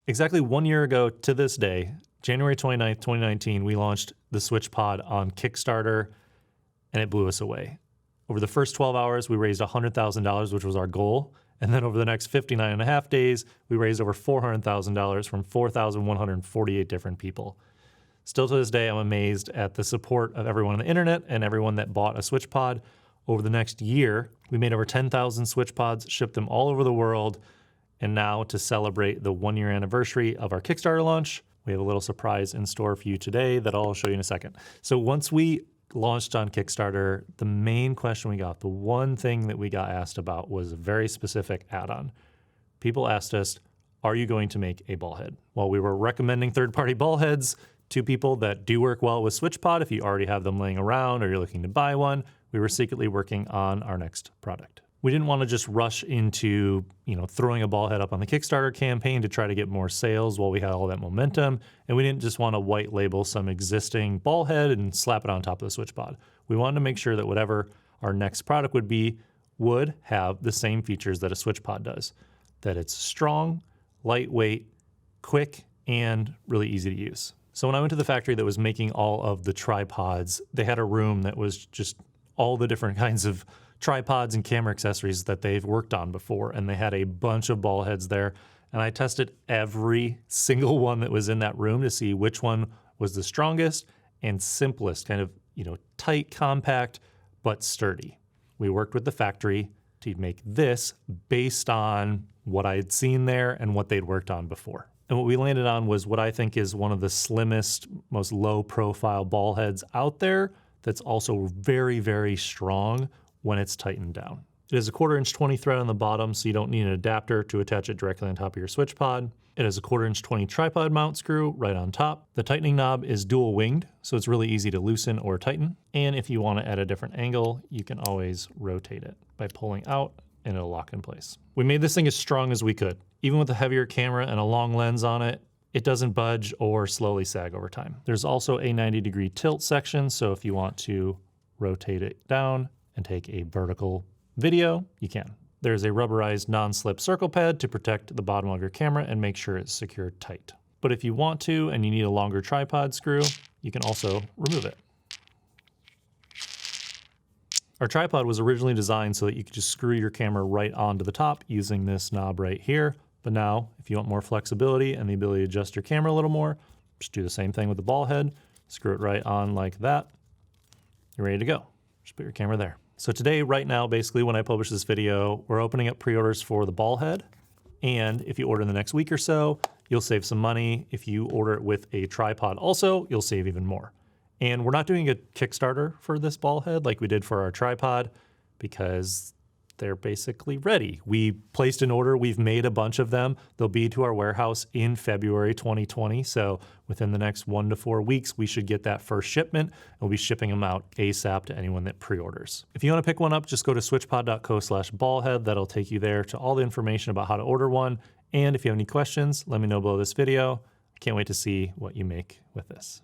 Exactly 1 year ago to this day, January 29th, 2019, we launched the SwitchPod on Kickstarter, and it blew us away. Over the first 12 hours, we raised $100,000, which was our goal. And then over the next 59 and a half days, we raised over $400,000 from 4,148 different people. Still to this day, I'm amazed at the support of everyone on the internet and everyone that bought a SwitchPod. Over the next year, we made over 10,000 SwitchPods, shipped them all over the world. And now to celebrate the 1 year anniversary of our Kickstarter launch, we have a little surprise in store for you today that I'll show you in a second. So once we launched on Kickstarter, the main question we got, the one thing that we got asked about was a very specific add-on. People asked us, are you going to make a ball head? Well, we were recommending third-party ball heads to people that do work well with SwitchPod. If you already have them laying around or you're looking to buy one, we were secretly working on our next product. We didn't want to just rush into, throwing a ball head up on the Kickstarter campaign to try to get more sales while we had all that momentum. And we didn't just want to white label some existing ball head and slap it on top of the SwitchPod. We wanted to make sure that whatever our next product would be would have the same features that a SwitchPod does. That it's strong, lightweight, quick, and really easy to use. So when I went to the factory that was making all of the tripods, they had a room that was just all the different kinds of tripods and camera accessories that they've worked on before. And they had a bunch of ball heads there. And I tested every single one that was in that room to see which one was the strongest and simplest, kind of, tight, compact, but sturdy. We worked with the factory to make this based on what I had seen there and what they'd worked on before. And what we landed on was what I think is one of the slimmest, most low profile ball heads out there that's also very, very strong when it's tightened down. It has a 1/4 inch 20 thread on the bottom, so you don't need an adapter to attach it directly on top of your SwitchPod. It has a 1/4 inch 20 tripod mount screw right on top. The tightening knob is dual winged, so it's really easy to loosen or tighten. And if you want to add a different angle, you can always rotate it by pulling out and it'll lock in place. We made this thing as strong as we could. Even with a heavier camera and a long lens on it, it doesn't budge or slowly sag over time. There's also a 90-degree tilt section, so if you want to rotate it down and take a vertical video, you can. There's a rubberized non-slip circle pad to protect the bottom of your camera and make sure it's secured tight. But if you want to and you need a longer tripod screw, you can also remove it. Our tripod was originally designed so that you could just screw your camera right onto the top using this knob right here. But now, if you want more flexibility and the ability to adjust your camera a little more, just do the same thing with the ball head, screw it right on like that. You're ready to go. Just put your camera there. So today, right now, basically when I publish this video, we're opening up pre-orders for the ball head. And if you order in the next week or so, you'll save some money. If you order it with a tripod also, you'll save even more. And we're not doing a Kickstarter for this ball head like we did for our tripod because they're basically ready. We placed an order. We've made a bunch of them. They'll be to our warehouse in February 2020. So within the next 1 to 4 weeks, we should get that first shipment. We'll be shipping them out ASAP to anyone that pre-orders. If you want to pick one up, just go to switchpod.co/ballhead. That'll take you there to all the information about how to order one. And if you have any questions, let me know below this video. I can't wait to see what you make with this.